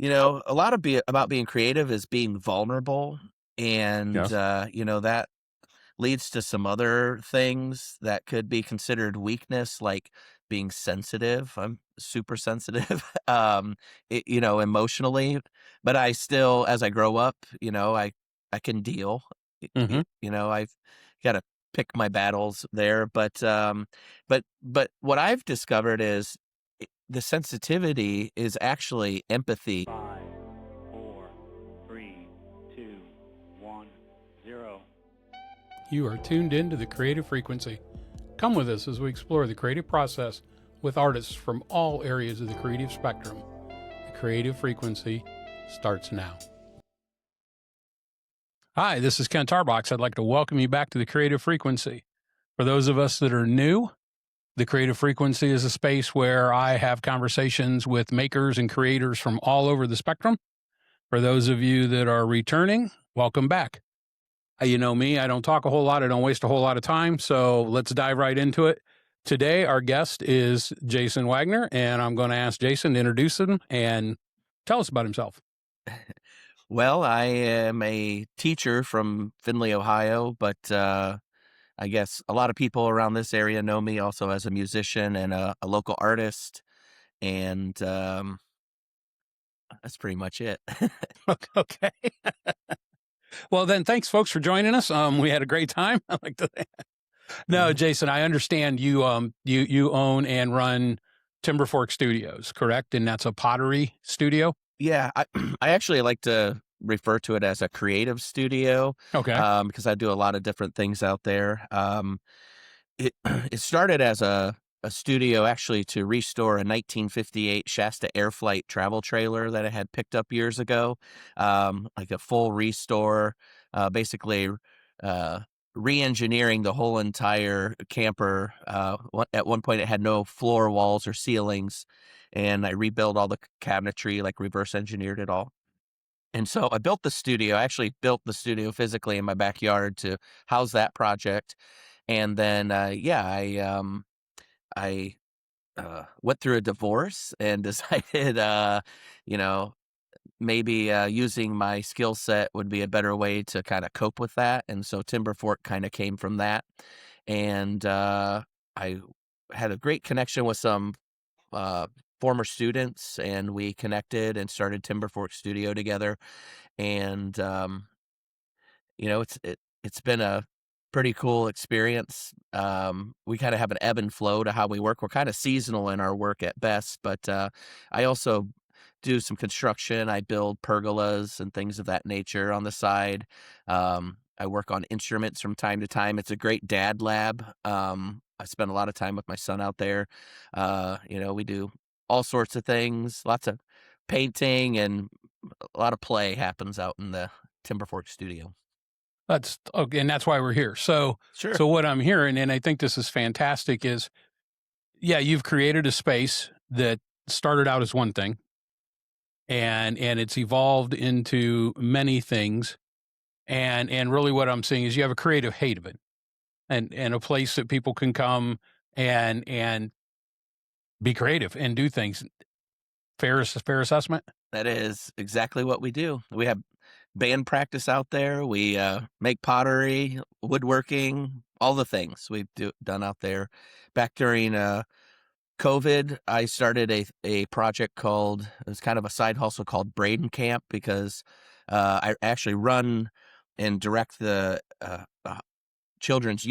A lot of about being creative is being vulnerable, and Yes. that leads to some other things that could be considered weakness, like being sensitive. I'm super sensitive, emotionally, but I still, as I grow up, I can deal. Hmm. I've got to pick my battles there, but what I've discovered is the sensitivity is actually empathy. 5, 4, 3, 2, 1, 0. You are tuned in to the creative frequency. Come with us as we explore the creative process with artists from all areas of the creative spectrum. The creative frequency starts now. Hi, this is Ken Tarbox. I'd like to welcome you back to the creative frequency. For those of us that are new, the creative frequency is a space where I have conversations with makers and creators from all over the spectrum. For those of you that are returning, welcome back. You know me, I don't talk a whole lot. I don't waste a whole lot of time. So let's dive right into it. Today, our guest is Jason Wagner, and I'm going to ask Jason to introduce him and tell us about himself. Well, I am a teacher from Findlay, Ohio, but I guess a lot of people around this area know me also as a musician and a local artist, and that's pretty much it. Okay. Well, then, thanks, folks, for joining us. We had a great time. I like to. No, Mhm. Jason, I understand you. You own and run Timber Fork Studios, correct? And that's a pottery studio. Yeah, I actually like to refer to it as a creative studio Okay. because I do a lot of different things out there. It started as a studio actually to restore a 1958 Shasta Air Flight travel trailer that I had picked up years ago, like a full restore, basically uh, re-engineering the whole entire camper. At one point, it had no floor walls or ceilings, and I rebuilt all the cabinetry, like reverse engineered it all. And so I built the studio. I actually built the studio physically in my backyard to house that project. And then, I went through a divorce and decided, you know, maybe using my skill set would be a better way to kind of cope with that. And so Timber Fork kind of came from that. And I had a great connection with some uh, former students, and we connected and started Timber Fork Studio together. And it's been a pretty cool experience. We kind of have an ebb and flow to how we work. We're kind of seasonal in our work at best, but I also do some construction. I build pergolas and things of that nature on the side. I work on instruments from time to time. It's a great dad lab. I spend a lot of time with my son out there. We do all sorts of things, lots of painting, and a lot of play happens out in the Timberfork studio. That's okay, and that's why we're here. So, Sure. so what I'm hearing, and I think this is fantastic, is yeah, you've created a space that started out as one thing, and it's evolved into many things. And really, what I'm seeing is you have a creative hate of it, and a place that people can come and be creative and do things. Fair assessment. That is exactly what we do. We have band practice out there. We make pottery, woodworking, all the things done out there. Back during COVID, I started a project called, it was kind of a side hustle called Braden Camp because I actually run and direct the children's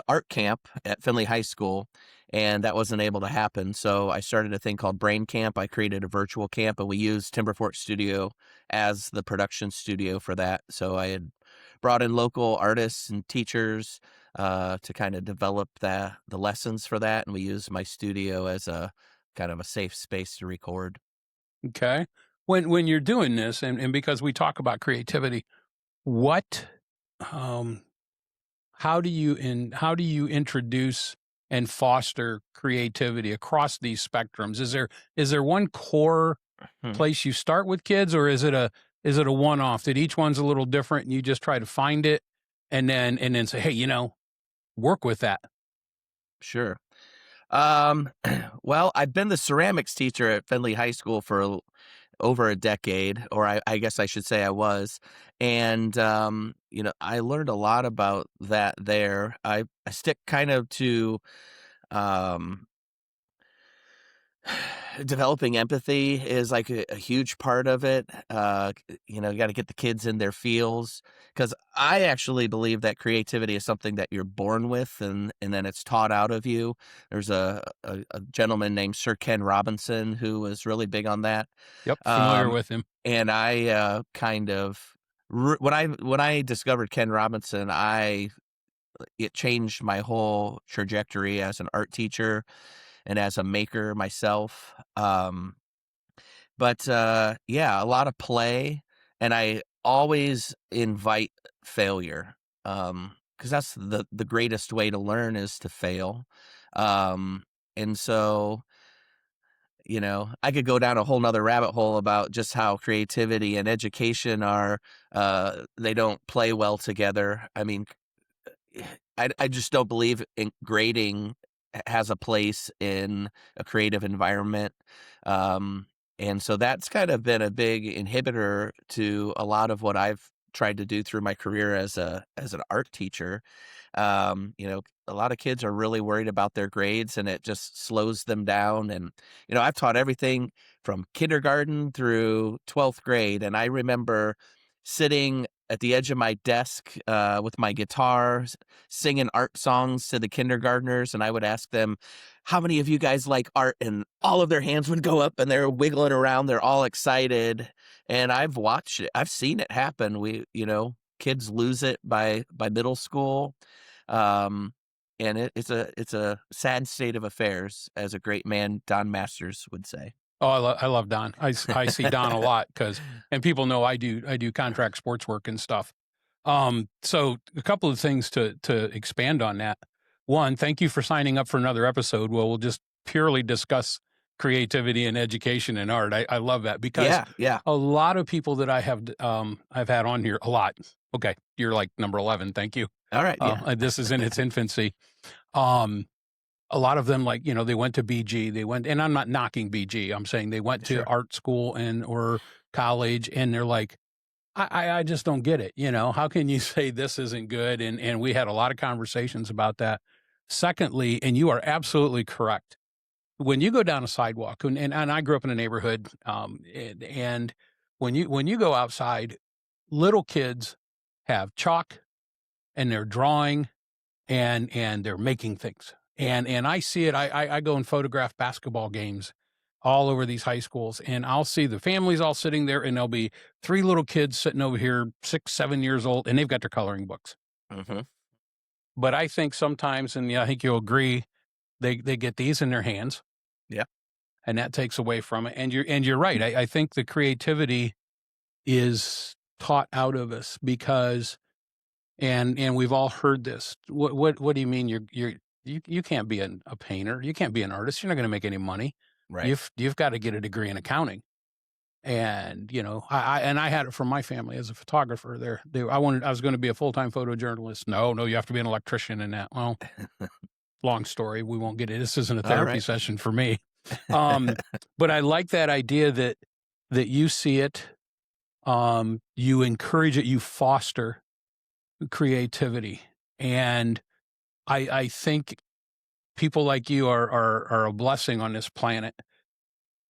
art camp at Findlay High School, and that wasn't able to happen. So I started a thing called Brain Camp. I created a virtual camp, and we used Timberfork Studio as the production studio for that. So I had brought in local artists and teachers to kind of develop the lessons for that, and we used my studio as a kind of a safe space to record. Okay. When you're doing this, and because we talk about creativity, what um how do you introduce and foster creativity across these spectrums? Is there one core Hmm. place you start with kids, or is it a one off that each one's a little different and you just try to find it and then say, hey, work with that. Sure. Um, well, I've been the ceramics teacher at Findlay High School for over a decade, or I guess I should say I was. And, I learned a lot about that there. I stick kind of to, um, developing empathy is like a huge part of it. You got to get the kids in their feels because I actually believe that creativity is something that you're born with, and then it's taught out of you. There's a gentleman named Sir Ken Robinson who was really big on that. Yep, familiar Um, with him. and I kind of when I discovered Ken Robinson, I it changed my whole trajectory as an art teacher and as a maker myself. But yeah, a lot of play, and I always invite failure, because that's the greatest way to learn is to fail. Um, and so, I could go down a whole nother rabbit hole about just how creativity and education they don't play well together. I mean, I just don't believe in grading has a place in a creative environment. Um, and so that's kind of been a big inhibitor to a lot of what I've tried to do through my career as an art teacher. A lot of kids are really worried about their grades and it just slows them down. And, I've taught everything from kindergarten through 12th grade. And I remember sitting at the edge of my desk with my guitar, singing art songs to the kindergartners. And I would ask them, how many of you guys like art? And all of their hands would go up and they're wiggling around. They're all excited. And I've watched it. I've seen it happen. Kids lose it by middle school. Um, and it's a sad state of affairs, as a great man, Don Masters, would say. Oh, I love Don. I see Don a lot and people know I do contract sports work and stuff. So a couple of things to expand on that. One, thank you for signing up for another episode where we'll just purely discuss creativity and education and art. I love that because Yeah, yeah. a lot of people that I've had on here a lot. Okay, you're like number 11. Thank you. All right, yeah. This is in its infancy. Um, a lot of them, like, they went to BG, and I'm not knocking BG. I'm saying they went to Sure. art school or college, and they're like, I just don't get it. How can you say this isn't good? And we had a lot of conversations about that. Secondly, and you are absolutely correct. When you go down a sidewalk, and I grew up in a neighborhood, and when you go outside, little kids have chalk and they're drawing and they're making things. And I see it. I go and photograph basketball games all over these high schools, and I'll see the families all sitting there, and there'll be three little kids sitting over here, 6, 7 years old, and they've got their coloring books. Mhm. But I think sometimes, and yeah, I think you'll agree, they get these in their hands, Yeah. and that takes away from it. And you're right. I think the creativity is taught out of us because and we've all heard this. What do you mean you can't be a painter? You can't be an artist. You're not going to make any money. Right. You've got to get a degree in accounting. And I had it from my family as a photographer. I was going to be a full-time photojournalist. No, you have to be an electrician in that. Well, long story. We won't get it. This isn't a All therapy right. session for me. But I like that idea that you see it, you encourage it, you foster creativity. And I think people like you are a blessing on this planet.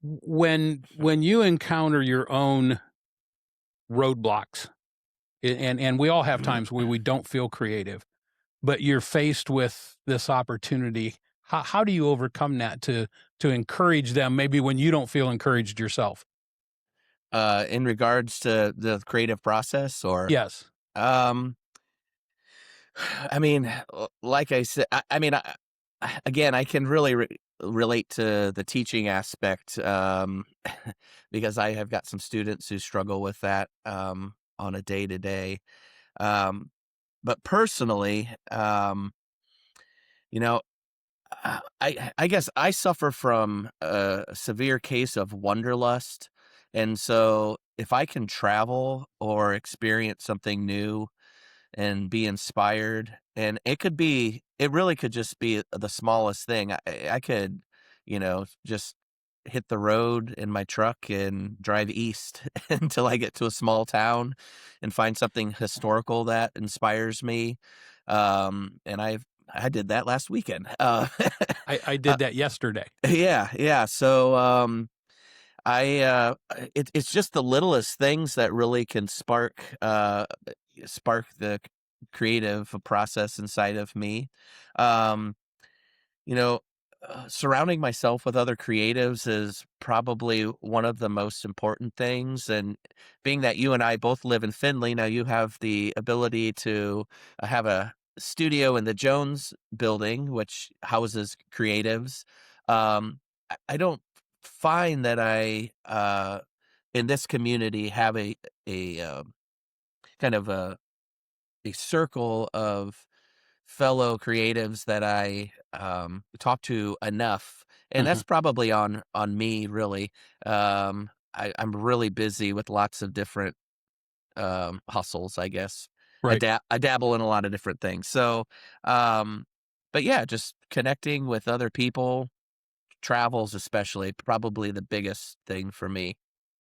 When you encounter your own roadblocks, and we all have times where we don't feel creative, but you're faced with this opportunity. How do you overcome that to encourage them maybe when you don't feel encouraged yourself? In regards to the creative process, or Yes. um I mean, like I said, again, I can really relate to the teaching aspect, because I have got some students who struggle with that, on a day to day. Um, but personally, you know, I guess I suffer from a severe case of wanderlust, and so if I can travel or experience something new and be inspired, and it really could just be the smallest thing. I could, just hit the road in my truck and drive east until I get to a small town and find something historical that inspires me. And I did that last weekend. I uh, did that yesterday. yeah, yeah. So it's just the littlest things that really can spark the creative process inside of me. Um, you know, Surrounding myself with other creatives is probably one of the most important things. And being that you and I both live in Findlay, now you have the ability to have a studio in the Jones building, which houses creatives. I don't find that in this community, have a kind of a circle of fellow creatives that I talk to enough, and Hmm. that's probably on me really. I'm really busy with lots of different hustles, I guess. Right. I dabble in a lot of different things. So, um, but yeah, just connecting with other people, travels especially, probably the biggest thing for me.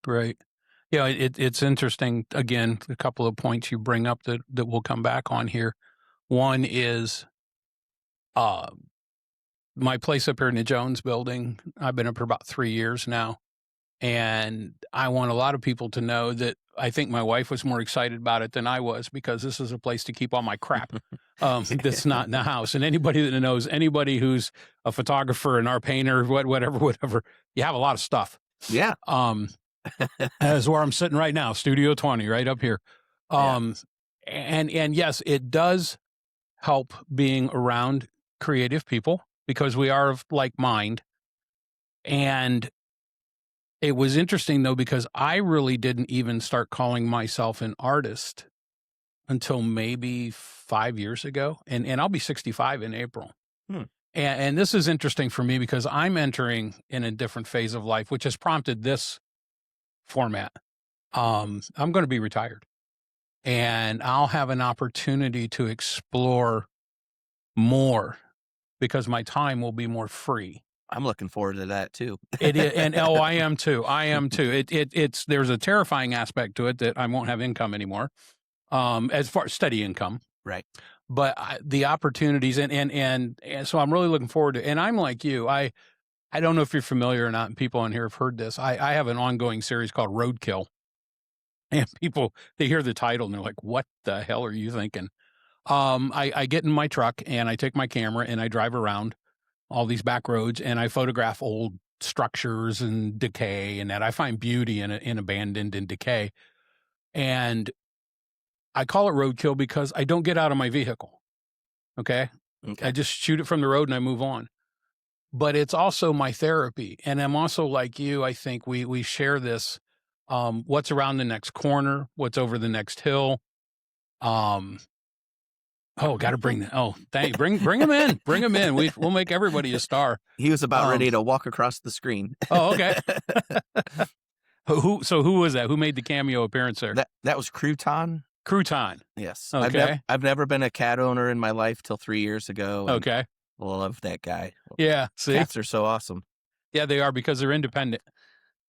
Right. Yeah, it's interesting. Again, a couple of points you bring up that we'll come back on here. One is uh, my place up here in the Jones building. I've been up for about 3 years now. And I want a lot of people to know that I think my wife was more excited about it than I was, because this is a place to keep all my crap that's not in the house. And anybody that knows anybody who's a photographer, an art painter, whatever, you have a lot of stuff. Yeah, Um, That's where I'm sitting right now, Studio 20, right up here. yeah. Um, and yes, it does help being around creative people because we are of like mind. And it was interesting though, because I really didn't even start calling myself an artist until maybe 5 years ago. And I'll be 65 in April. Hmm. And this is interesting for me because I'm entering in a different phase of life, which has prompted this format. I'm going to be retired and I'll have an opportunity to explore more because my time will be more free. I'm looking forward to that too. It is, and oh, I am too. I am too. It's there's a terrifying aspect to it that I won't have income anymore, as far as steady income. Right. But the opportunities and so I'm really looking forward to. And I'm like you. I don't know if you're familiar or not. And people on here have heard this. I have an ongoing series called Roadkill, and people they hear the title and they're like, "What the hell are you thinking?" I get in my truck and I take my camera and I drive around all these back roads and I photograph old structures and decay and that I find beauty in abandoned and decay. And I call it roadkill because I don't get out of my vehicle. Okay. I Okay. just shoot it from the road and I move on. But it's also my therapy. And I'm also like you. I think we share this. What's around the next corner, what's over the next hill. Um, oh, got to bring that. Oh, bring him in. Bring him in. We'll make everybody a star. He was about Um, ready to walk across the screen. oh, okay. Who was that? Who made the cameo appearance there? That was Crouton. Crouton. Yes. Okay. I've never been a cat owner in my life till 3 years ago, and Okay. love that guy. Yeah. See. Cats are so awesome. Yeah, they are because they're independent.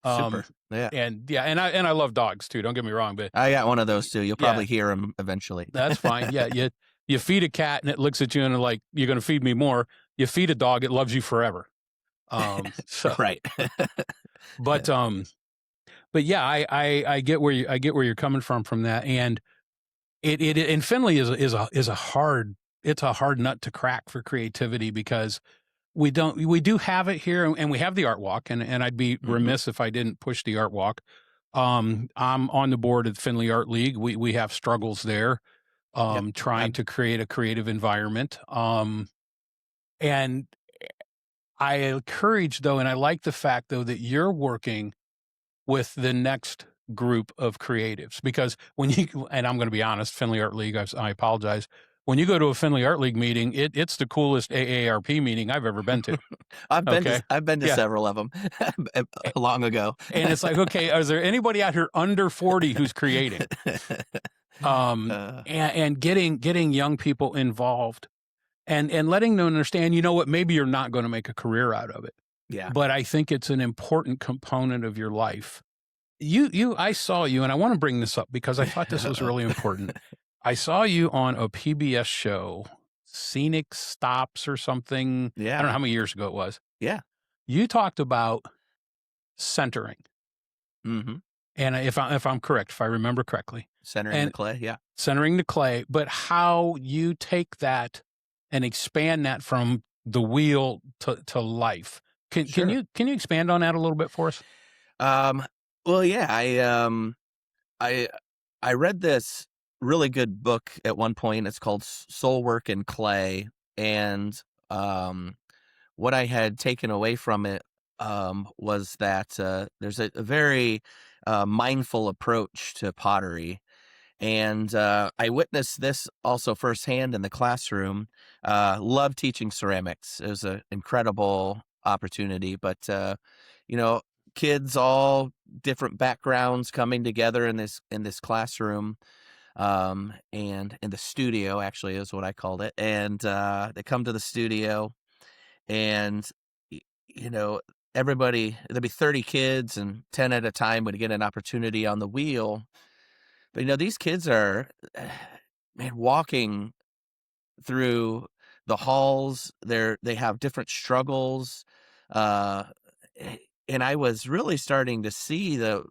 Super. Yeah. And yeah, and I love dogs too. Don't get me wrong, but I got one of those too. You'll yeah, probably hear him eventually. that's fine. Yeah, you feed a cat and it looks at you and like you're going to feed me more. You feed a dog, it loves you forever. So Right. but but yeah, I get where you're coming from that, and it and Finley is a hard it's a hard nut to crack for creativity because we do have it here and we have the art walk and I'd be Mhm. remiss if I didn't push the art walk. I'm on the board at Findlay Art League. We have struggles there, Yep. trying to create a creative environment. And I encourage though, and I like the fact though that you're working with the next group of creatives because when you and I'm going to be honest, Findlay Art League, I apologize. When you go to a Findlay Art League meeting, it's the coolest AARP meeting I've ever been to. Okay. I've been to Yeah. several of them long ago. And it's like, okay, is there anybody out here under 40 who's creating? Uh, And getting young people involved and letting them understand, you know what, maybe you're not going to make a career out of it. Yeah. but I think it's an important component of your life. I saw you, and I want to bring this up because I thought this was really important. I saw you on a PBS show, Scenic Stops or something. I don't Yeah. know how many years ago it was. Yeah. You talked about centering, Mhm. and if I'm correct, if I remember correctly, Centering the and clay, yeah. centering the clay, but how you take that and expand that from the wheel to life. Sure. Can you expand on that a little bit for us? Um, well, yeah, I I read this really good book at one point. It's called Soul Work in Clay, and um, what I had taken away from it was that there's a very mindful approach to pottery, and I witnessed this also firsthand in the classroom. Love teaching ceramics. It was an incredible opportunity, but you know, kids all different backgrounds coming together in this classroom, and in the studio actually is what I called it. And they come to the studio, and y- you know, everybody there'd be 30 kids, and 10 at a time would get an opportunity on the wheel. But, these kids are, man, walking through the halls. They have different struggles, uh, a and I was really starting to see the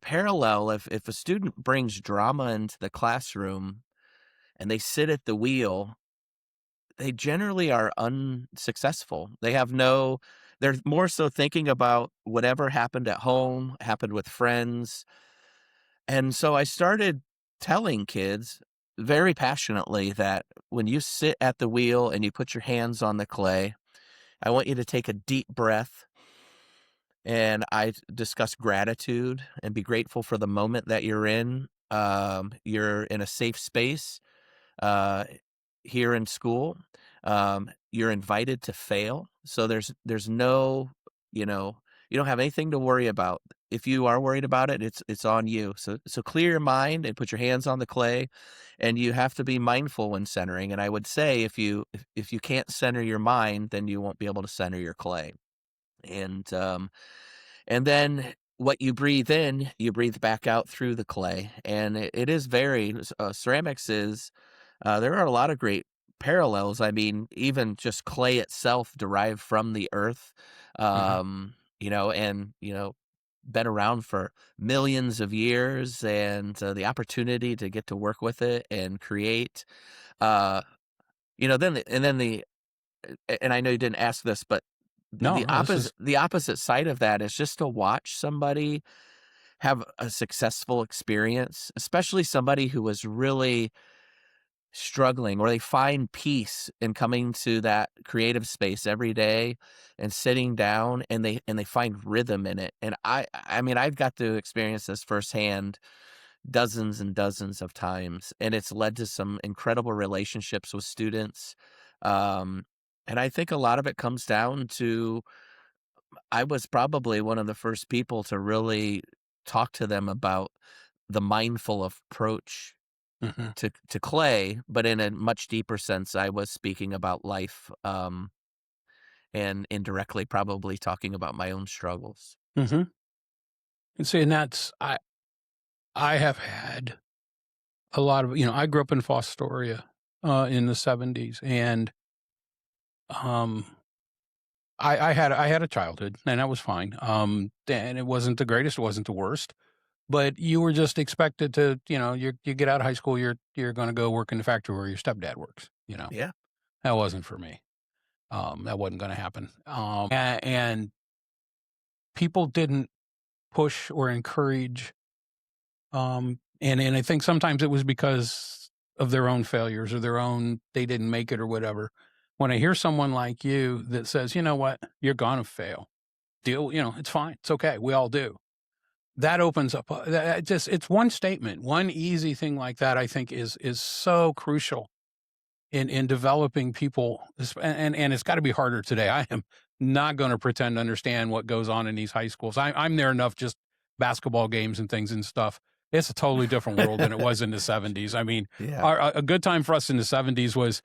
parallel. If a student brings drama into the classroom and they sit at the wheel, they generally are unsuccessful. They're more so thinking about whatever happened at home, happened with friends. And so I started telling kids very passionately that when you sit at the wheel and you put your hands on the clay, I want you to take a deep breath, and I discuss gratitude and be grateful for the moment that you're in. You're in a safe space uh, here in school. You're invited to fail. So there's no, you know, you don't have anything to worry about. If you are worried about it, it's on you. So clear your mind and put your hands on the clay, and you have to be mindful when centering. And I would say if you can't center your mind, then you won't be able to center your clay. And and then what you breathe in, you breathe back out through the clay. And it is ceramics is there are a lot of great parallels. I mean, even just clay itself derived from the earth, Mhm. and been around for millions of years, and the opportunity to get to work with it and create. Uh, then and I know you didn't ask this, but No, no, this is the opposite side of that is just to watch somebody have a successful experience, especially somebody who was really struggling, or they find peace in coming to that creative space every day and sitting down, and they find rhythm in it. And I mean, I've got to experience this firsthand dozens and dozens of times, and it's led to some incredible relationships with students. Um, and I think a lot of it comes down to I was probably one of the first people to really talk to them about the mindful approach mhm, to clay, but in a much deeper sense, I was speaking about life, and indirectly probably talking about my own struggles. mhm. And see, and that's I have had a lot of I grew up in Fostoria, in the '70s, and, um, I had a childhood, and that was fine, and it wasn't the greatest, it wasn't the worst, but you were just expected to, you get out of high school, you're gonna go work in the factory where your stepdad works, you know? Yeah. That wasn't for me. That wasn't gonna happen, and people didn't push or encourage. And I think sometimes it was because of their own failures or they didn't make it or whatever. When I hear someone like you that says, "You know what? You're gonna fail. It's fine. It's okay. We all do." That opens up it's one statement, one easy thing like that I think is so crucial in developing people, and it's got to be harder today. I am not going to pretend to understand what goes on in these high schools. I'm there enough, just basketball games and things and stuff. it's a totally different world than it was in the '70s. I mean, Yeah. a good time for us in the '70s was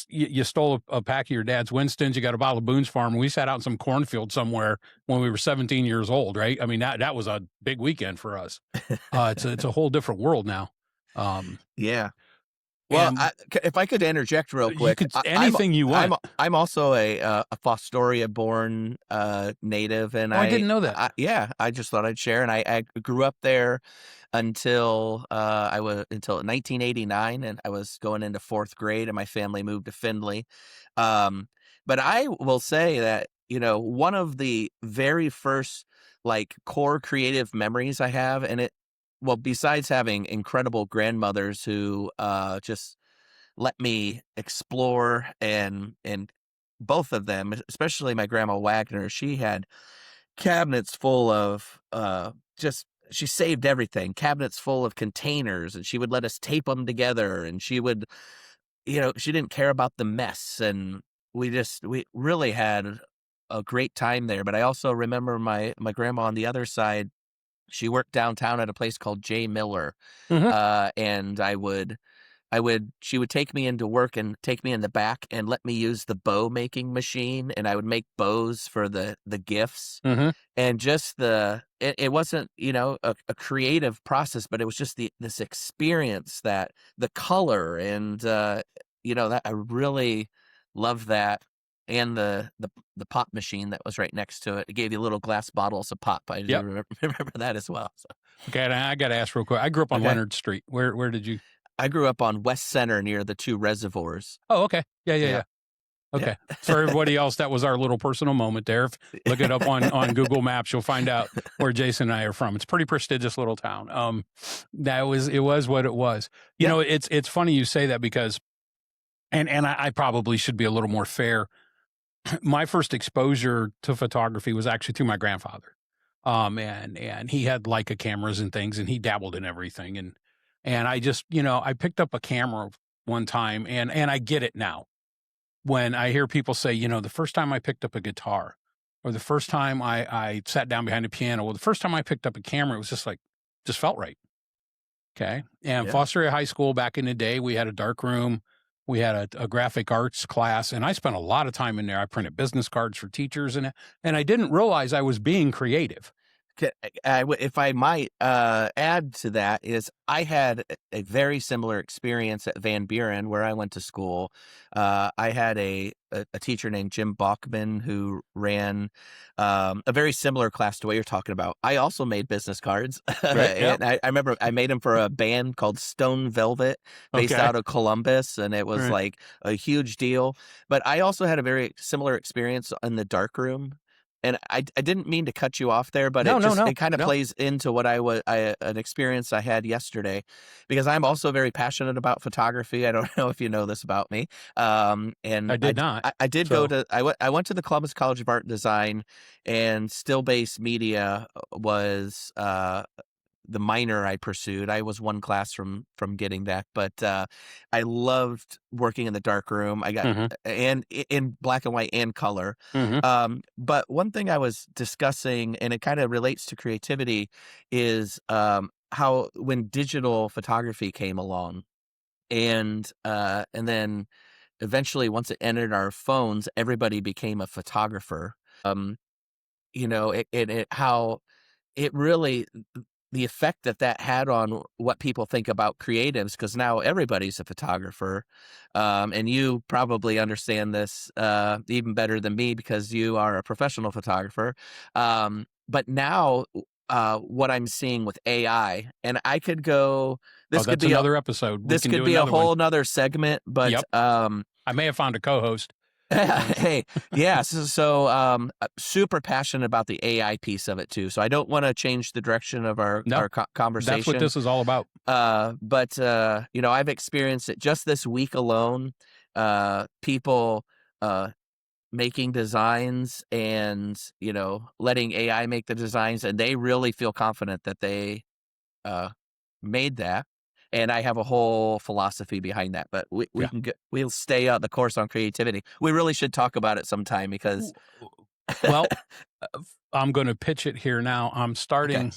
you stole a pack of your dad's Winston's, you got a bottle of Boone's Farm, and we sat out in some cornfield somewhere when we were 17 years old, right? I mean, that was a big weekend for us. It's a whole different world now. Um, Yeah. Well, and if I could interject real you quick, could anything you want. I'm also a Fostoria-born, native, and Oh, I didn't know that. yeah, I just thought I'd share, and I grew up there until, until 1989, and I was going into 4th grade, and my family moved to Findlay. Um, but I will say that, one of the very first, like, core creative memories I have, well, besides having incredible grandmothers who, just let me explore, and both of them, especially my grandma Wagner, she had cabinets full of, just she saved everything, cabinets full of containers, and she would let us tape them together, and she didn't care about the mess, and we really had a great time there. But I also remember my grandma on the other side, she worked downtown at a place called J. Miller, Mhm, and she would take me into work and take me in the back and let me use the bow making machine, and I would make bows for the gifts. mhm. And just it wasn't, a creative process, but it was just this experience, that the color, and, that I really love that. And the pop machine that was right next to it. It gave you little glass bottles of pop. I do Yep. remember that as well. So, Okay, and I gotta ask real quick. I grew up on okay. Leonard Street. Where did you? I grew up on West Center near the 2 reservoirs. Oh, okay. Yeah, yeah, Yeah. yeah. Okay. For Yeah. everybody else, that was our little personal moment there. Look it up on Google Maps. You'll find out where Jason and I are from. It's a pretty prestigious little town. It was what it was. You Yeah. know, it's funny you say that because, and I probably should be a little more fair. My first exposure to photography was actually through my grandfather. And he had Leica cameras and things, and he dabbled in everything. And I just, I picked up a camera one time, and I get it now when I hear people say, the first time I picked up a guitar, or the first time I sat down behind a piano, or the first time I picked up a camera, it was just felt right. Okay. And Yeah. Foster High School back in the day, we had a dark room. We had a graphic arts class, and I spent a lot of time in there. I printed business cards for teachers, and I didn't realize I was being creative. If I might, add to that, is I had a very similar experience at Van Buren, where I went to school. I had a teacher named Jim Bachman who ran, a very similar class to what you're talking about. I also made business cards, Right. Yep. and I remember I made them for a band called Stone Velvet, based Okay. out of Columbus, and it was Right. like a huge deal. But I also had a very similar experience in the dark room. And I didn't mean to cut you off there, but No, no, no, it kind of no. plays into what an experience I had yesterday, because I'm also very passionate about photography. I don't know if you know this about me. And I did not. I did go So, to, I went to the Columbus College of Art and Design, and still based media was, the minor I pursued. I was one class from getting that, but, I loved working in the dark room. I got, mhm, and in black and white and color. mhm, But one thing I was discussing, and it kind of relates to creativity, is, how when digital photography came along, and then eventually, once it entered our phones, everybody became a photographer. Um, how it really, the effect that had on what people think about creatives, because now everybody's a photographer. And you probably understand this, even better than me, because you are a professional photographer. But now, what I'm seeing with AI, and I could go, oh, this could that's be a another episode. We this can could do be a another one. whole nother segment, but, Yep. I may have found a co-host. Um, Hey, yeah, super passionate about the AI piece of it too. So I don't want to change the direction of our no, that's what conversation. this is all about. But I've experienced it just this week alone. People making designs, and letting AI make the designs, and they really feel confident that they uh made that. And I have a whole philosophy behind that, but Yeah. we'll stay on the course on creativity. We really should talk about it sometime, because Well, I'm going to pitch it here now. I'm okay. starting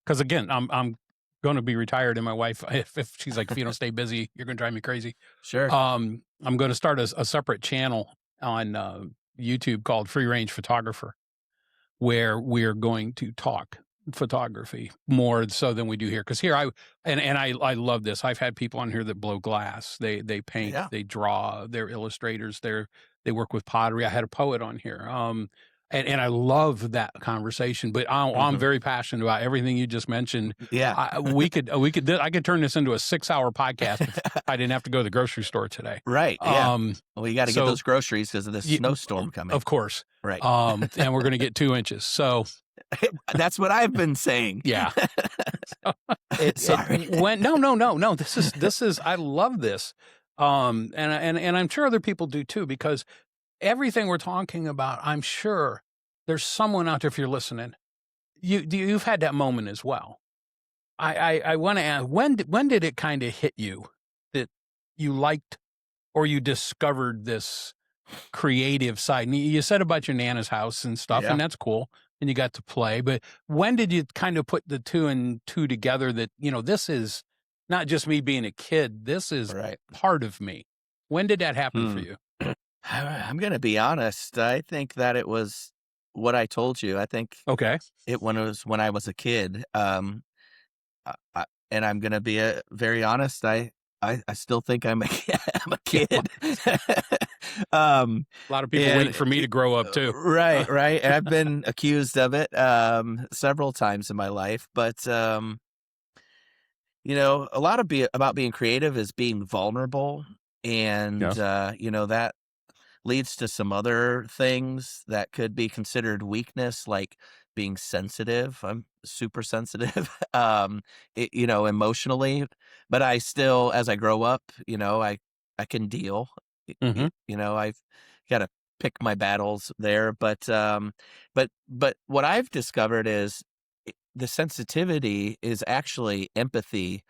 because again, I'm going to be retired, and my wife, if she's like, if you don't stay busy, you're going to drive me crazy. Sure. I'm going to start a separate channel on YouTube called Free Range Photographer, where we're going to talk photography more so than we do here. Because here I love this. I've had people on here that blow glass. They paint, Yeah. they draw, they're illustrators, they work with pottery. I had a poet on here. And I love that conversation. But I'm Mhm. very passionate about everything you just mentioned. Yeah. I could turn this into a 6-hour podcast if I didn't have to go to the grocery store today. Right, yeah. Well, you gotta get So those groceries because of this y- snowstorm coming. of course. Right. And we're going to get 2 inches. So That's what I've been saying. yeah. So it Sorry. went no. This is I love this. And I'm sure other people do too, because everything we're talking about, I'm sure there's someone out there, if you're listening, you've had that moment as well. I want to ask, when did it kind of hit you that you liked or you discovered this creative side? And you said about your Nana's house and stuff, Yeah. and that's cool. And you got to play, but when did you kind of put the two and two together that, this is not just me being a kid, this is Right. part of me? When did that happen for Hmm. you? I'm gonna be honest, I think that it was what I told you. I think Okay. when I was a kid, and I'm gonna be, very honest, I still think I'm a I'm a Yeah. kid. Um, A lot of people and waiting for me to grow up too. right, right, and I've been accused of it, several times in my life, but, a lot of about being creative is being vulnerable, and, Yes. that leads to some other things that could be considered weakness, like being sensitive. I'm super sensitive, emotionally, but I still, as I grow up, I can deal. Hmm. I've got to pick my battles there, but what I've discovered is the sensitivity is actually empathy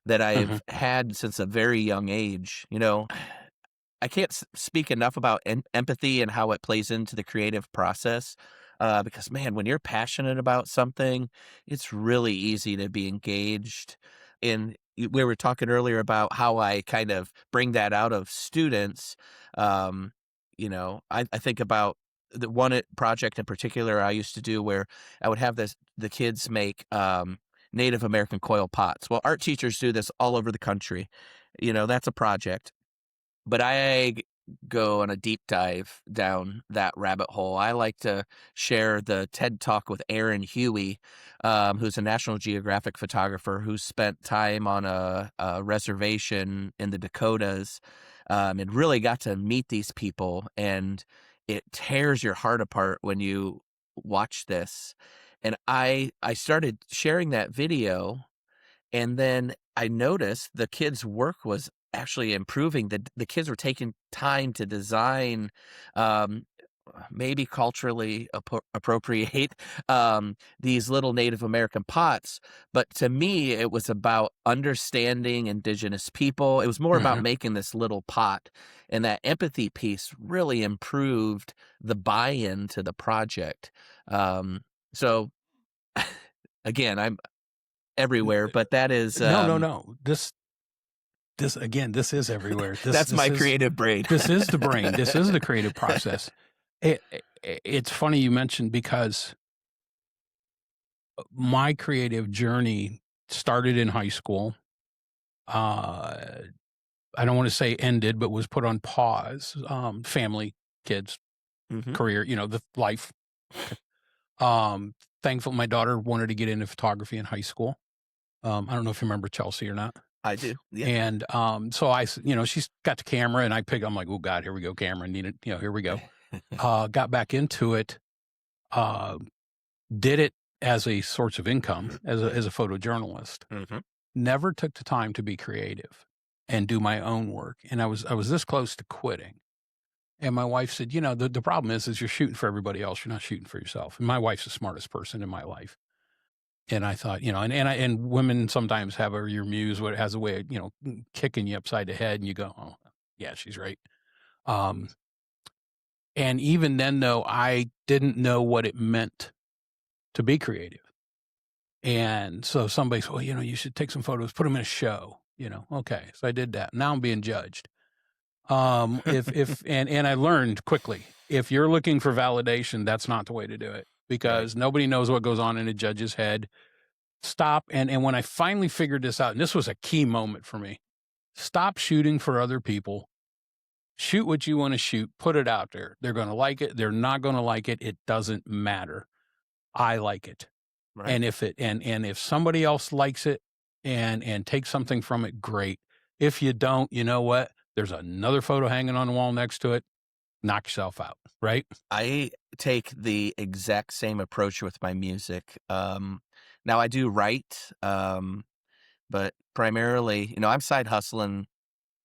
that Hmm. I've had since a very young age. I can't speak enough about empathy and how it plays into the creative process. Because man, when you're passionate about something, it's really easy to be engaged. In We were talking earlier about how I kind of bring that out of students. I think about the one project in particular I used to do where I would have the kids make Native American coil pots. Well, art teachers do this all over the country. That's a project, but I go on a deep dive down that rabbit hole. I like to share the TED Talk with Aaron Huey, who's a National Geographic photographer who spent time on a reservation in the Dakotas, and really got to meet these people. And it tears your heart apart when you watch this. And I started sharing that video, and then I noticed the kids' work was actually improving. The kids were taking time to design, um, maybe culturally appropriate, these little Native American pots. But to me, it was about understanding indigenous people. It was more about Hmm. making this little pot. And that empathy piece really improved the buy-in to the project. So again, I'm everywhere, but that is, No. This again, this is everywhere. This that's this my is creative brain. this is the brain. This is the creative process. It's funny you mentioned, because my creative journey started in high school. Uh, I don't want to say ended, but was put on pause. Family, kids, Mhm. career, the life. Um, Thankful my daughter wanted to get into photography in high school. I don't know if you remember Chelsea or not. I do, yeah. And so she's got the camera, and I'm like, oh God, here we go, camera. Need it, here we go. Got back into it. Uh, did it as a source of income as a photojournalist. Mhm. Never took the time to be creative and do my own work. And I was this close to quitting. And my wife said, the problem is you're shooting for everybody else. You're not shooting for yourself. And my wife's the smartest person in my life. And I thought, and women sometimes have your muse, what has a way of, kicking you upside the head, and you go, oh, yeah, she's right. Um, and even then, though, I didn't know what it meant to be creative. And so somebody said, well, you should take some photos, put them in a show, Okay. So I did that. Now I'm being judged. And I learned quickly, if you're looking for validation, that's not the way to do it Right. because nobody knows what goes on in a judge's head. Stop. And when I finally figured this out, and this was a key moment for me, stop shooting for other people. Shoot what you want to shoot, put it out there. They're going to like it. They're not going to like it. It doesn't matter. I like it. Right. And if somebody else likes it and takes something from it, great. If you don't, you know what? There's another photo hanging on the wall next to it. Knock yourself out, right? I take the exact same approach with my music. Now I do write, but primarily, I'm side hustling.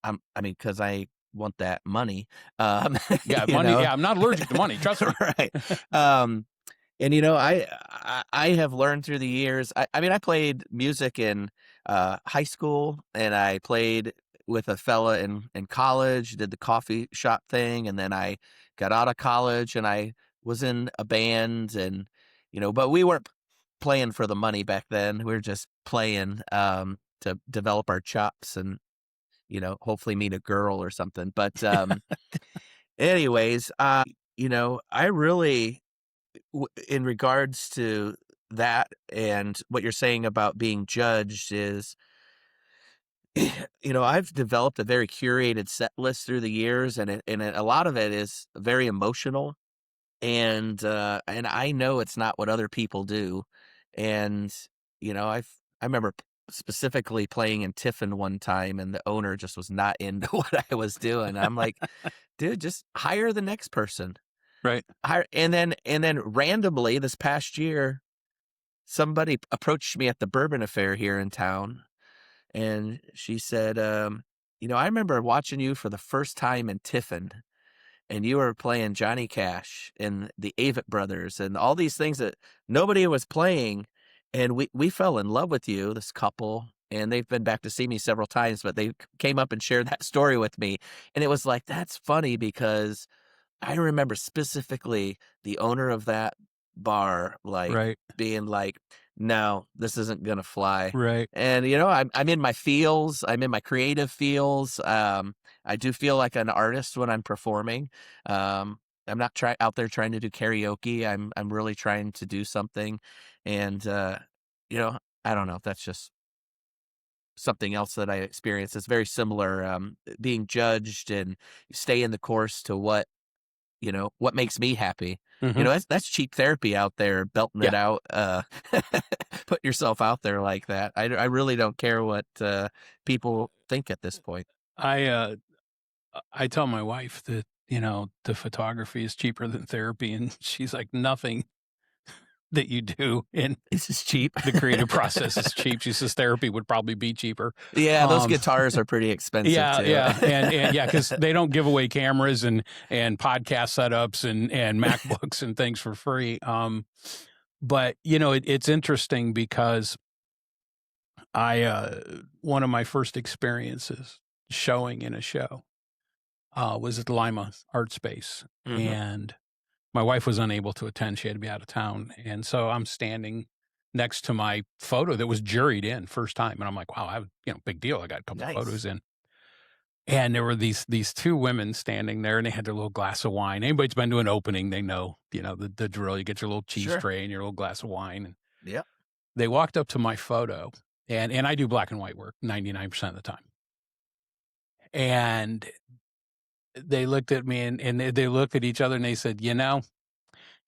I mean, because I want that money. Yeah, You money. know, Yeah, I'm not allergic to money. Trust me. right? Um, And I have learned through the years. I mean, I played music in high school, and I played with a fella in college. Did the coffee shop thing, and then I got out of college, and I was in a band, and but we weren't playing for the money back then. We were just playing to develop our chops, and hopefully meet a girl or something. But anyways, I really in regards to that and what you're saying about being judged is, I've developed a very curated set list through the years, a lot of it is very emotional, and I know it's not what other people do, and I remember specifically playing in Tiffin one time, and the owner just was not into what I was doing. I'm like, dude, just hire the next person. Right. And then randomly this past year, somebody approached me at the bourbon affair here in town, and she said, I remember watching you for the first time in Tiffin, and you were playing Johnny Cash and the Avett Brothers and all these things that nobody was playing, and we fell in love with you, this couple, and they've been back to see me several times, but they came up and shared that story with me, and it was like, that's funny because I remember specifically the owner of that bar, like, Right. being like, "No, this isn't gonna fly." Right. And, I'm in my feels, I'm in my creative feels, I do feel like an artist when I'm performing. I'm not out there trying to do karaoke, I'm really trying to do something, and, you know, I don't know, that's just something else that I experienced. It's very similar, being judged and stay in the course to what makes me happy. Hmm. That's cheap therapy out there, belting Yeah. it out, putting yourself out there like that. I really don't care what, people think at this point. I I tell my wife that the photography is cheaper than therapy, and she's like, nothing that you do in This is cheap. the creative process is cheap. She says therapy would probably be cheaper. Yeah, those Um, guitars are pretty expensive yeah, too. yeah, and yeah, because they don't give away cameras and podcast setups and MacBooks and things for free. But it's interesting because I one of my first experiences showing in a show was at the Lima Art Space, Mhm. and my wife was unable to attend. She had to be out of town, and so I'm standing next to my photo that was juried in first time, and I'm like, wow, big deal. I got a couple photos Nice. in. And there were these two women standing there, and they had their little glass of wine. Anybody's been to an opening, they know, the drill. You get your little cheese Sure. tray and your little glass of wine. And Yep. they walked up to my photo, and I do black and white work 99% of the time. And they looked at me, and they looked at each other, and they said,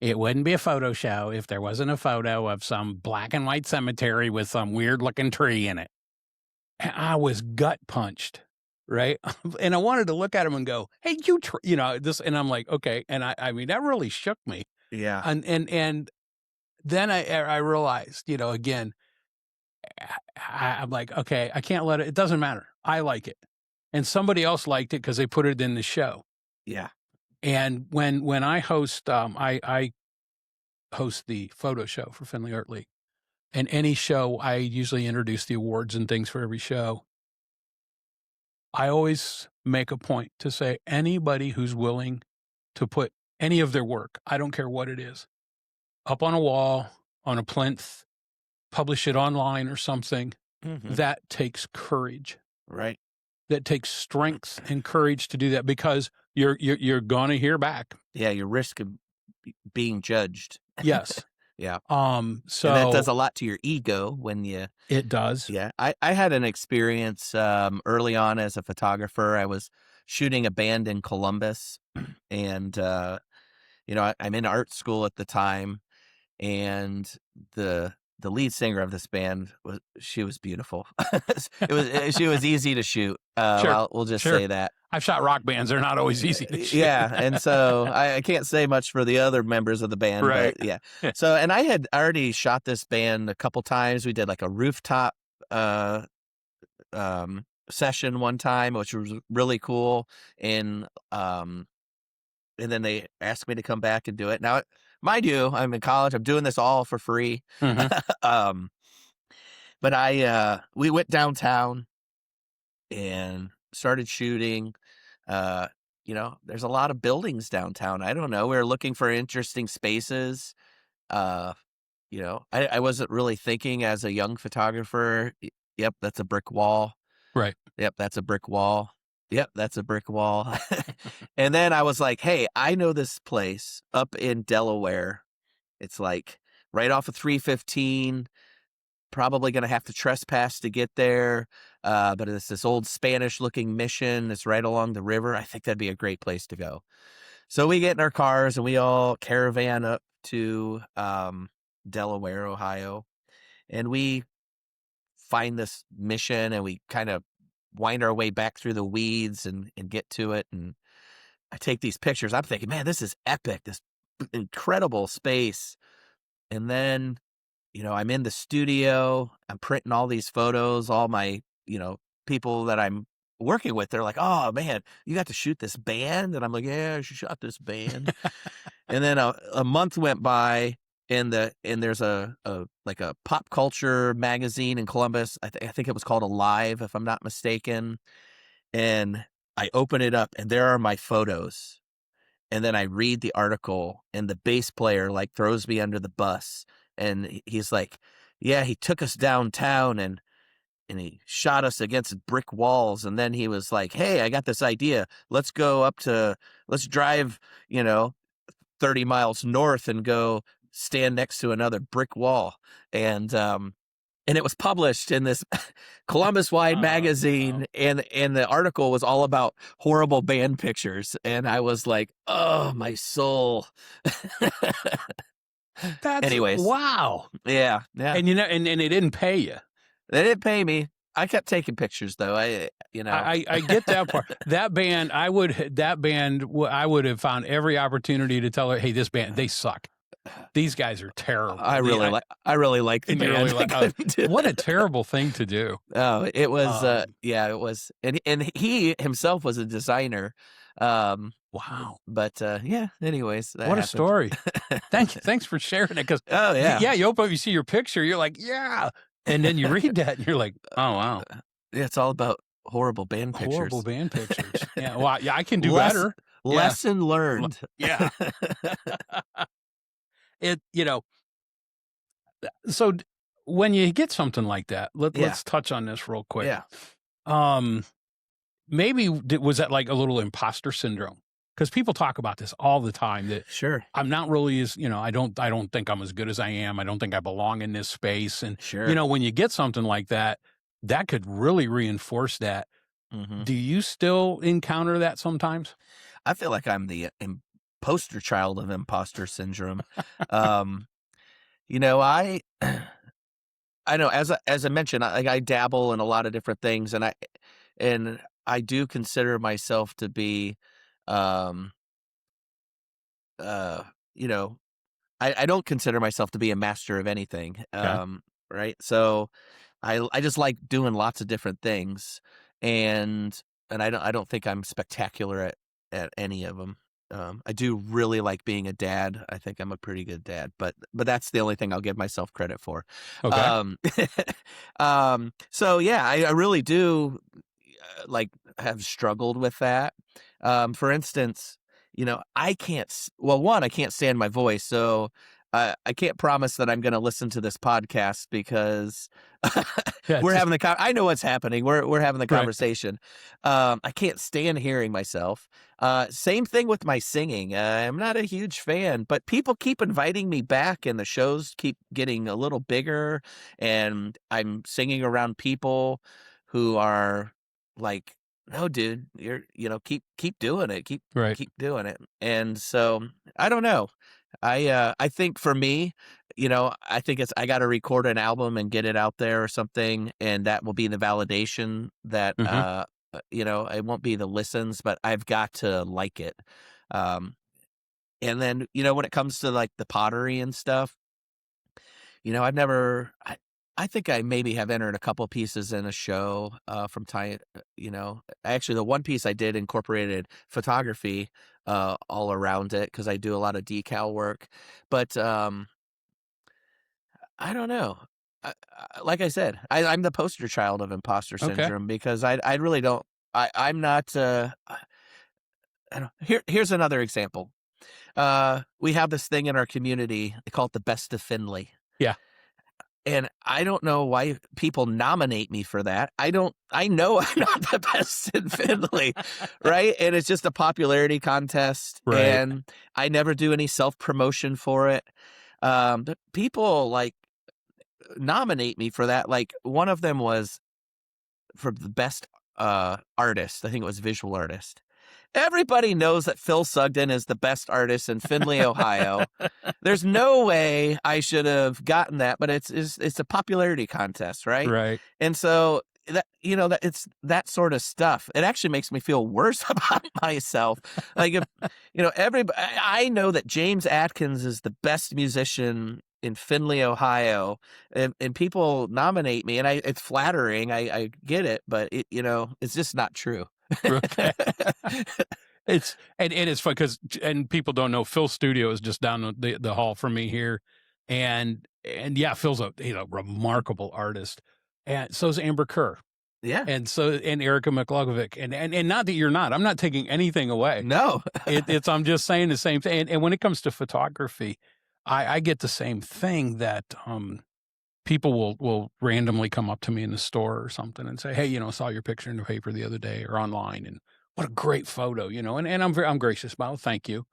it wouldn't be a photo show if there wasn't a photo of some black and white cemetery with some weird looking tree in it. And I was gut punched, right? And I wanted to look at him and go, "Hey, this." And I'm like, "Okay." And I mean, that really shook me. Yeah. And then I realized, again, I'm like, "Okay, I can't let it. It doesn't matter. I like it." And somebody else liked it because they put it in the show. Yeah. And when I host, I host the photo show for Findlay Art League. And any show, I usually introduce the awards and things for every show. I always make a point to say anybody who's willing to put any of their work, I don't care what it is, up on a wall, on a plinth, publish it online or something, Hmm. that takes courage. Right. That takes strength and courage to do that because you're gonna hear back. Yeah, your risk of being judged. Yes. Yeah. And that does So a lot to your ego when you it does. yeah. I had an experience early on as a photographer. I was shooting a band in Columbus and I'm in art school at the time, and the lead singer of this band she was beautiful. She was easy to shoot. Sure. We'll just Sure. say that. I've shot rock bands. They're not always easy to shoot. Yeah, and so I can't say much for the other members of the band, Right. but yeah. So, and I had already shot this band a couple times. We did like a rooftop uh, session one time, which was really cool. And and then they asked me to come back and do it. Now, mind you, I'm in college. I'm doing this all for free. Mhm. um, but we went downtown and started shooting. Uh, there's a lot of buildings downtown. I don't know. We were looking for interesting spaces. Uh, I wasn't really thinking as a young photographer. Yep, that's a brick wall. Right. Yep, that's a brick wall. Yep, that's a brick wall. And then I was like, hey, I know this place up in Delaware. It's like right off of 315. Probably going to have to trespass to get there. But it's this old Spanish looking mission that's right along the river. I think that'd be a great place to go. So we get in our cars and we all caravan up to Delaware, Ohio. And we find this mission and we kind of wind our way back through the weeds and get to it. And I take these pictures. I'm thinking, man, this is epic, this incredible space. And then, I'm in the studio, I'm printing all these photos, all my, people that I'm working with, they're like, oh man, you got to shoot this band? And I'm like, yeah, I shot this band. And then a month went by and there's a like a pop culture magazine in Columbus. I think it was called Alive, if I'm not mistaken. And I open it up and there are my photos. And then I read the article and the bass player like throws me under the bus and he's like, yeah, he took us downtown and he shot us against brick walls. And then he was like, hey, I got this idea. Let's drive, 30 miles north and go stand next to another brick wall. And it was published in this Columbus Wide magazine, Wow. and the article was all about horrible band pictures. And I was like, oh, my soul. That's Anyways, wow. yeah. And and they didn't pay you. They didn't pay me. I kept taking pictures though. I get that part. That band, I would have found every opportunity to tell her, hey, this band, they suck. These guys are terrible. I really like the and you band. really like, what a terrible thing to do. Oh, it was, it Um, was, and he himself was a designer. Wow. But yeah, anyways, that What a happened. story. Thanks for sharing it. Cause Oh yeah. you open up, you see your picture, you're like, yeah. And then you read that and you're like, oh, wow. Yeah, it's all about horrible band pictures. Horrible band pictures. Yeah. Well, yeah, I can do Less- better. Lesson learned. Yeah. So when you get something like that, let's touch on this real quick. Yeah. Maybe was that like a little imposter syndrome? Because people talk about this all the time that Sure. I'm not really as, I don't think I'm as good as I am. I don't think I belong in this space. And, Sure. when you get something like that, that could really reinforce that. Mhm. Do you still encounter that sometimes? I feel like I'm the poster child of imposter syndrome. I I know as I mentioned, I dabble in a lot of different things, and I do consider myself to be, um, uh, you know, I don't consider myself to be a master of anything, Okay. right? So I just like doing lots of different things, and I don't think I'm spectacular at any of them. I do really like being a dad. I think I'm a pretty good dad, but that's the only thing I'll give myself credit for. Okay. Um, so yeah, I really do like have struggled with that. For instance, I can't. Well, one, I can't stand my voice, so I can't promise that I'm gonna listen to this podcast because Yeah, we're just having the I know what's happening. We're having the right. conversation. I can't stand hearing myself. Same thing with my singing. I'm not a huge fan, but people keep inviting me back, and the shows keep getting a little bigger, and I'm singing around people who are like, "No, dude, keep doing it, Right. keep doing it." And so I don't know. I think for me, I think I got to record an album and get it out there or something, and that will be the validation that Hmm. it won't be the listens, but I've got to like it. Um, and then when it comes to like the pottery and stuff, I've never. I think I maybe have entered a couple pieces in a show from time. Actually, the one piece I did incorporated photography all around it because I do a lot of decal work. But I don't know. Like I said, I'm the poster child of imposter Okay. syndrome because I really don't. I'm not. I don't, here's another example. We have this thing in our community. They call it the Best of Findlay. Yeah. And I don't know why people nominate me for that. I know I'm not the best in Findlay, right? And it's just a popularity contest, Right. and I never do any self-promotion for it. But people, like, nominate me for that. Like, one of them was for the best, artist. I think it was visual artist. Everybody knows that Phil Sugden is the best artist in Findlay, Ohio. There's no way I should have gotten that, but it's a popularity contest, right? Right. And so that it's that sort of stuff. It actually makes me feel worse about myself. Like if everybody, I know that James Atkins is the best musician in Findlay, Ohio, and people nominate me, and it's flattering. I get it, but it's just not true. Okay. And it's fun because and people don't know Phil's studio is just down the hall from me here, and yeah, Phil's a remarkable artist, and so is Amber Kerr, Yeah. and Erica McLogovic, and not that you're not. I'm not taking anything away. No. It's I'm just saying the same thing. And when it comes to photography, I get the same thing that people will randomly come up to me in the store or something and say, "Hey, saw your picture in the paper the other day or online, and what a great photo," and I'm gracious about it, thank you.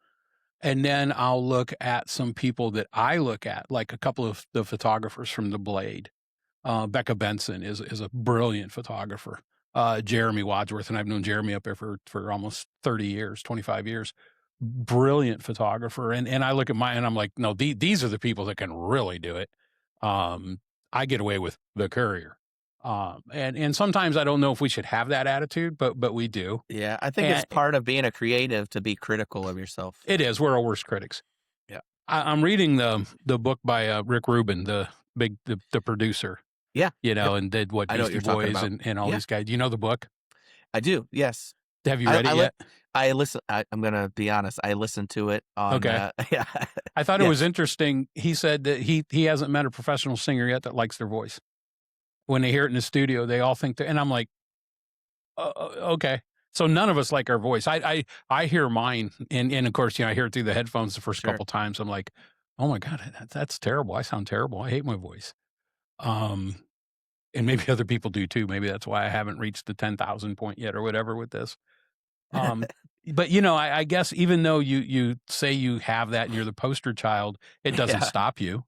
And then I'll look at some people that I look at, like a couple of the photographers from the Blade. Becca Benson is a brilliant photographer. Jeremy Wadsworth, and I've known Jeremy up there for almost 30 years, 25 years. Brilliant photographer. And I look at mine and I'm like, no, these are the people that can really do it. Um, I get away with the courier. And sometimes I don't know if we should have that attitude, but we do. Yeah, I think it's And part of being a creative to be critical of yourself. it is. We're our worst critics. Yeah. I'm reading the book by Rick Rubin, the producer, Yeah. Yep. and did what I know what Beastie you're talking Boys about. and all Yeah, these guys. Do you know the book? I do. Yes. Have you I read it I li yet? I listen I'm gonna be honest, I listened to it on, Okay. yeah. I thought it was Yes. interesting. He said that he hasn't met a professional singer yet that likes their voice. When they hear it in the studio, they all think that, and I'm like, okay. So none of us like our voice. I hear mine, and of course, I hear it through the headphones the first Sure. couple times. I'm like, oh my god, that's terrible. I sound terrible. I hate my voice. Um, and maybe other people do too. Maybe that's why I haven't reached the 10,000 point yet, or whatever with this. Um, but I guess even though you say you have that and you're the poster child, it doesn't Yeah. stop you.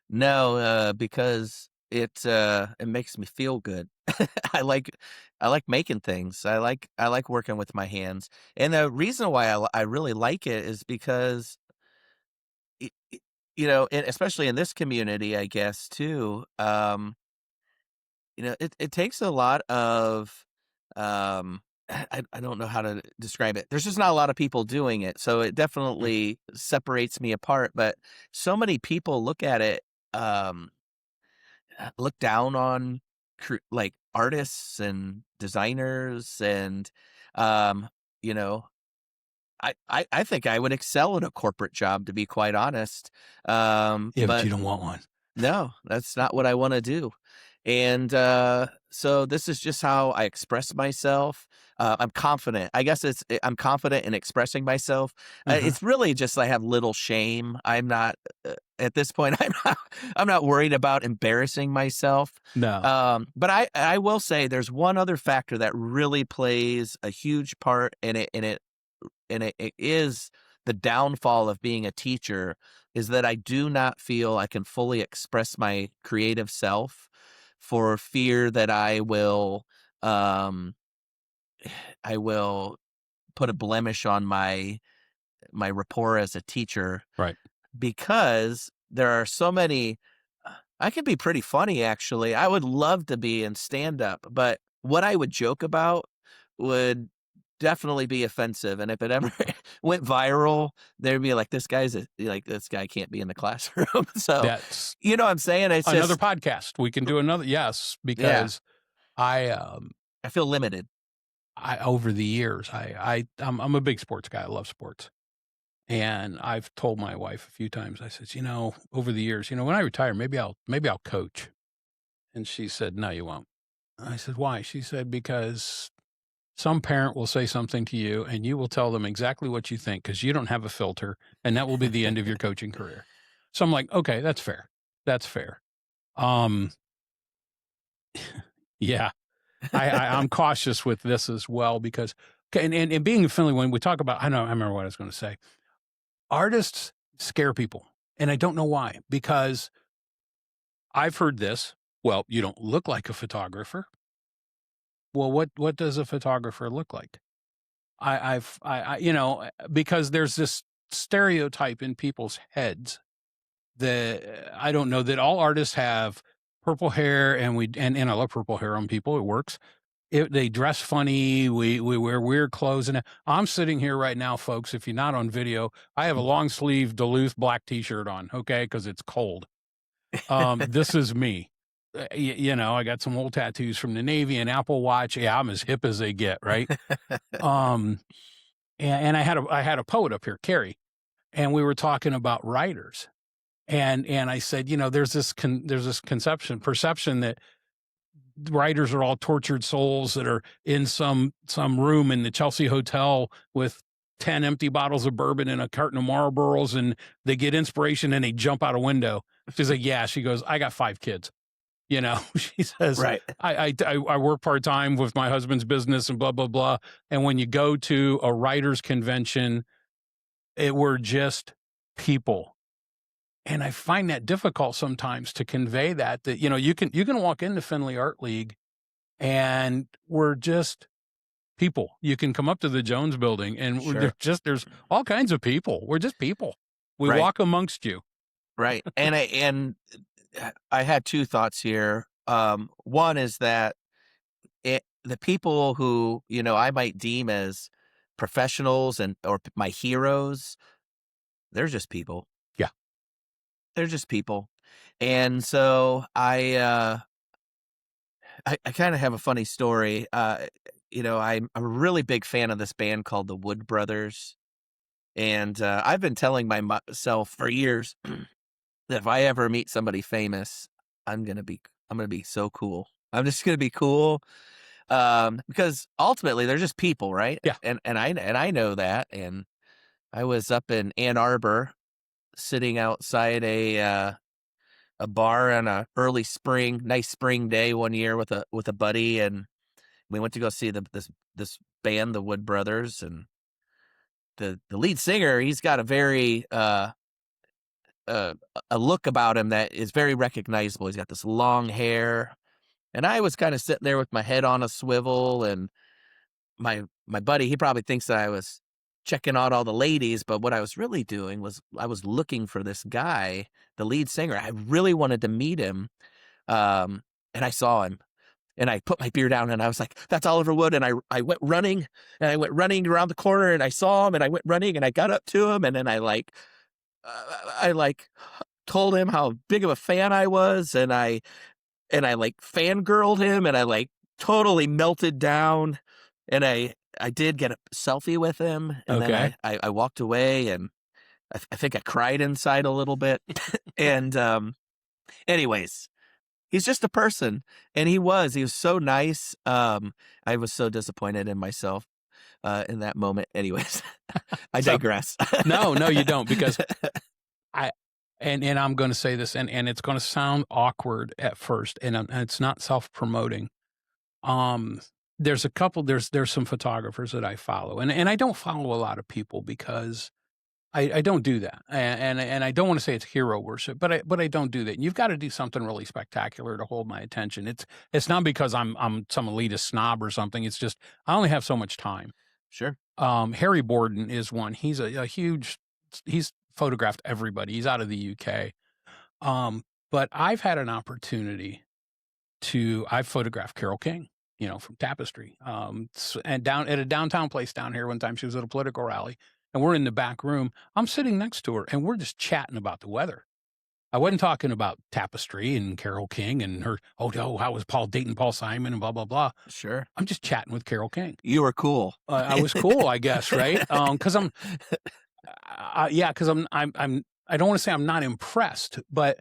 No, because it makes me feel good. I like I like making things. I like working with my hands, and the reason why I really like it is because and especially in this community, I guess too, it takes a lot of, I don't know how to describe it. There's just not a lot of people doing it, so it Mm. definitely separates me apart, but so many people look at it, um, look down on like, artists and designers and, um, you know, I think I would excel in a corporate job, to be quite honest, Yeah, but but you don't want one. no, that's not what I wanna do, and, So this is just how I express myself. I'm confident. I guess I'm confident in expressing myself. Uh-huh. It's really just I have little shame. I'm not at this point. I'm not worried about embarrassing myself. No. But I will say there's one other factor that really plays a huge part in it, it is the downfall of being a teacher is that I do not feel I can fully express my creative self for fear that um I will put a blemish on my rapport as a teacher Right. because there are so many I can be pretty funny actually. I would love to be in stand up, but what I would joke about would definitely be offensive, and if it ever went viral, there'd be like, this guy can't be in the classroom." So, That's you know what I'm saying? It's another just podcast. We can do another. Yes, yeah, because I, um, I feel limited. I over the years, I'm a big sports guy. I love sports. And I've told my wife a few times, I said, over the years, when I retire, maybe I'll coach. And she said, no, you won't. I said, why? She said, because some parent will say something to you and you will tell them exactly what you think because you don't have a filter and that will be the end of your coaching career. So I'm like, okay, that's fair. That's fair. Um, yeah, I'm cautious with this as well because, okay, and being in Finley, when we talk about, I remember what I was going to say. Artists scare people. And I don't know why, because I've heard this. Well, you don't look like a photographer. Well, what does a photographer look like? Because there's this stereotype in people's heads that I don't know that all artists have purple hair and I love purple hair on people. It works. They dress funny. We wear weird clothes. And I'm sitting here right now, folks. If you're not on video, I have a long sleeve Duluth black T-shirt on. Okay, because it's cold. This is me. I got some old tattoos from the Navy and Apple Watch. Yeah, I'm as hip as they get. Right. Um, and I had a poet up here, Carrie, and we were talking about writers. And I said, there's this perception that writers are all tortured souls that are in some room in the Chelsea Hotel with 10 empty bottles of bourbon and a carton of Marlboros, and they get inspiration and they jump out a window. She's like, yeah. She goes, I got 5 kids. She says, Right. I work part time with my husband's business and blah, blah, blah. And when you go to a writer's convention, we're just people. And I find that difficult sometimes to convey that you can walk into Findlay Art League and we're just people. You can come up to the Jones building and Sure. there's all kinds of people. We're just people. We Right. walk amongst you. Right. And I had 2 thoughts here. One is that the people who, I might deem as professionals or my heroes, they're just people. Yeah. They're just people. And so I kind of have a funny story. I'm a really big fan of this band called the Wood Brothers. And I've been telling myself for years that if I ever meet somebody famous, I'm gonna be so cool. I'm just gonna be cool. Because ultimately they're just people, right? Yeah. And I know that. And I was up in Ann Arbor sitting outside a bar on a nice spring day one year with a buddy, and we went to go see this band, the Wood Brothers, and the lead singer, he's got a very uh, a look about him that is very recognizable. He's got this long hair, and I was kind of sitting there with my head on a swivel, and my buddy, he probably thinks that I was checking out all the ladies, but what I was really doing was I was looking for this guy, the lead singer. I really wanted to meet him, and I saw him. And I put my beer down and I was like, that's Oliver Wood. And I went running and I went running around the corner and I saw him and I went running and I got up to him and then I told him how big of a fan I was and I like fangirled him and I like totally melted down and I did get a selfie with him and then Okay. I walked away and I think I cried inside a little bit. And anyways, He's just a person, and he was so nice. I was so disappointed in myself, in that moment. Anyways, I So digress. no, no, you don't because I and I'm going to say this, and it's going to sound awkward at first, and it's not self promoting. Um, there's a couple. There's some photographers that I follow, and I don't follow a lot of people because I don't do that, and I don't want to say it's hero worship, but I don't do that. And you've got to do something really spectacular to hold my attention. It's not because I'm some elitist snob or something. It's just I only have so much time. Sure. Harry Borden is one. He's a huge. He's photographed everybody. He's out of the UK. But I've had an opportunity to. I've photographed Carole King, from Tapestry. And down at a downtown place down here one time, she was at a political rally, and we're in the back room. I'm sitting next to her, and we're just chatting about the weather. I wasn't talking about Tapestry and Carole King and her. Oh no, how was Paul dating Paul Simon and blah blah blah. Sure. I'm just chatting with Carole King. You were cool. I was cool, I guess, right? Because yeah, because I don't want to say I'm not impressed, but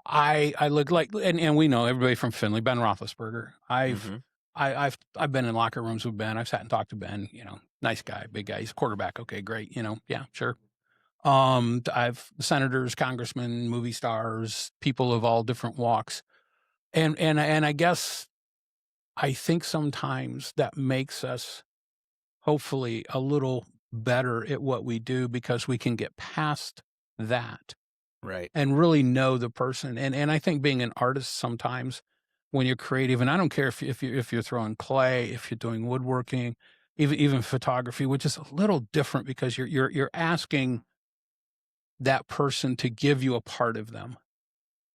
I look like, and we know everybody from Findlay, Ben Roethlisberger. Mhm. I've been in locker rooms with Ben. I've sat and talked to Ben. Nice guy, big guy. He's a quarterback. Okay, great. Yeah, sure. I've senators, congressmen, movie stars, people of all different walks, and I guess I think sometimes that makes us hopefully a little better at what we do because we can get past that Right. and really know the person. And I think being an artist sometimes when you're creative, and I don't care if you're throwing clay, if you're doing woodworking, even photography, which is a little different because you're asking that person to give you a part of them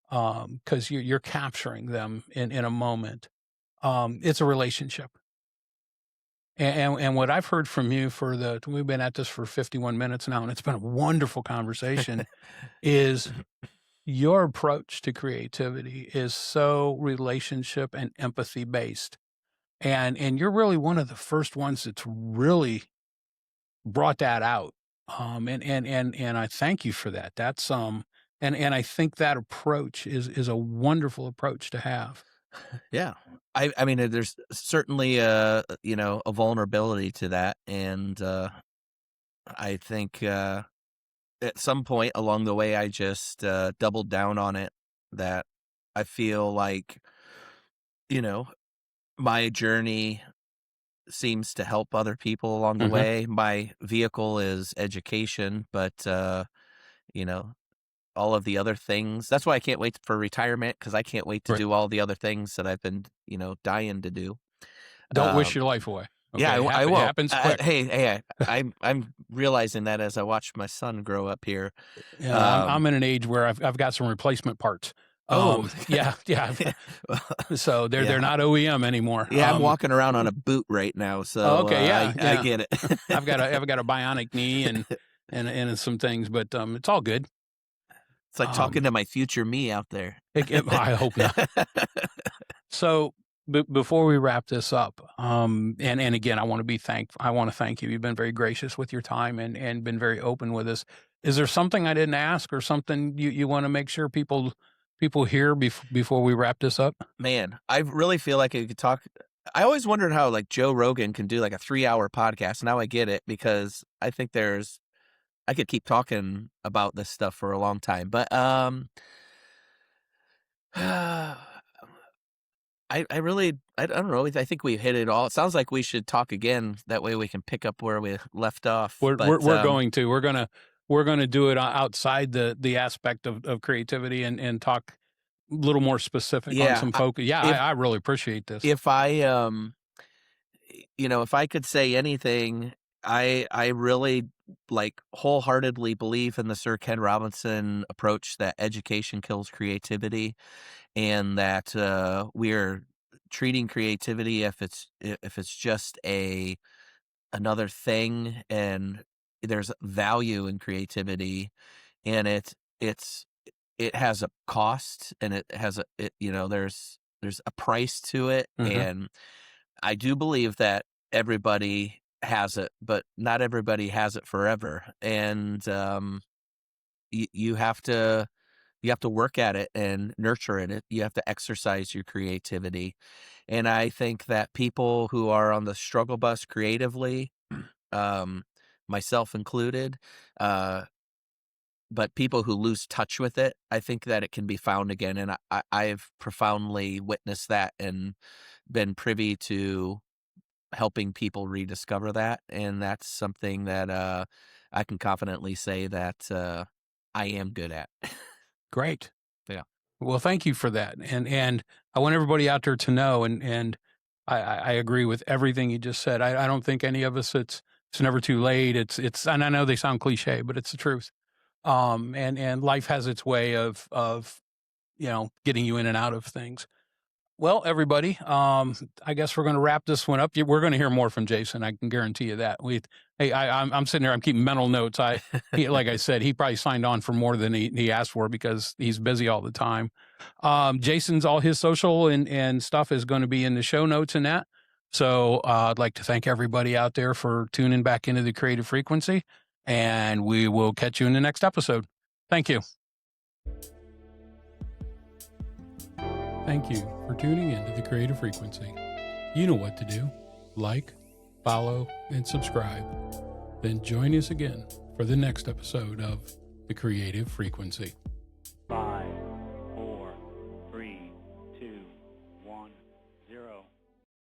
because you're capturing them in a moment. It's a relationship. And what I've heard from you we've been at this for 51 minutes now, and it's been a wonderful conversation, is your approach to creativity is so relationship and empathy based. And you're really one of the first ones that's really brought that out. And I thank you for that. That's and I think that approach is a wonderful approach to have. Yeah. I mean, there's certainly a vulnerability to that, and I think at some point along the way, I just doubled down on it. That I feel like you know my journey seems to help other people along the Mhm. way. My vehicle is education, but you know all of the other things. That's why I can't wait for retirement because I can't wait to Right. do all the other things that I've been dying to do. Don't wish Um, your life away. yeah, Okay. I It won't. happens quick. I'm realizing that as I watch my son grow up here. Yeah, I'm Um, in an age where I've got some replacement parts. oh, Yeah, yeah. well, So they're yeah, not OEM anymore. yeah. I'm walking around on a boot right now, Oh, so okay, yeah, I yeah. get I've got it. a bionic knee and some things, but it's all good. It's like talking Um, to my future me out there. I hope not. So before we wrap this up, and again, I want to thank you. You've been very gracious with your time and been very open with us. Is there something I didn't ask or something you want to make sure people hear before we wrap this up? Man, I really feel like I could talk. I always wondered how like Joe Rogan can do like a 3-hour podcast. Now I get it because I think I could keep talking about this stuff for a long time. But I really I don't know. I think we hit it all. It sounds like we should talk again. That way we can pick up where we left off. But We're going to we're gonna do it outside the aspect of creativity and talk a little more specific on yeah, some focus. Yeah, if I really appreciate this. if I if I could say anything, I really like wholeheartedly believe in the Sir Ken Robinson approach that education kills creativity, and that we're treating creativity if it's just a another thing, and there's value in creativity, and it's it has a cost, and it has there's a price to it, Mhm. and I do believe that everybody has it, but not everybody has it forever. And you have to You have to work at it and nurture it. You have to exercise your creativity. And I think that people who are on the struggle bus creatively, um, myself included, uh, but people who lose touch with it, I think that it can be found again. And I've profoundly witnessed that and been privy to helping people rediscover that. And that's something that I can confidently say that I am good at. Great. Yeah. Well, thank you for that. And I want everybody out there to know, and I agree with everything you just said. I don't think any of us, it's never too late. And I know they sound cliche, but it's the truth. And life has its way of, getting you in and out of things. Well, everybody, I guess we're going to wrap this one up. We're going to hear more from Jason. I can guarantee you that. I'm sitting here. I'm keeping mental notes. Like I said, he probably signed on for more than he asked for because he's busy all the time. Jason's all his social and stuff is going to be in the show notes and that. So I'd like to thank everybody out there for tuning back into the Creative Frequency, and we will catch you in the next episode. Thank you. Thank you for tuning into the Creative Frequency. You know what to do. Like, follow, and subscribe. Then join us again for the next episode of the Creative Frequency.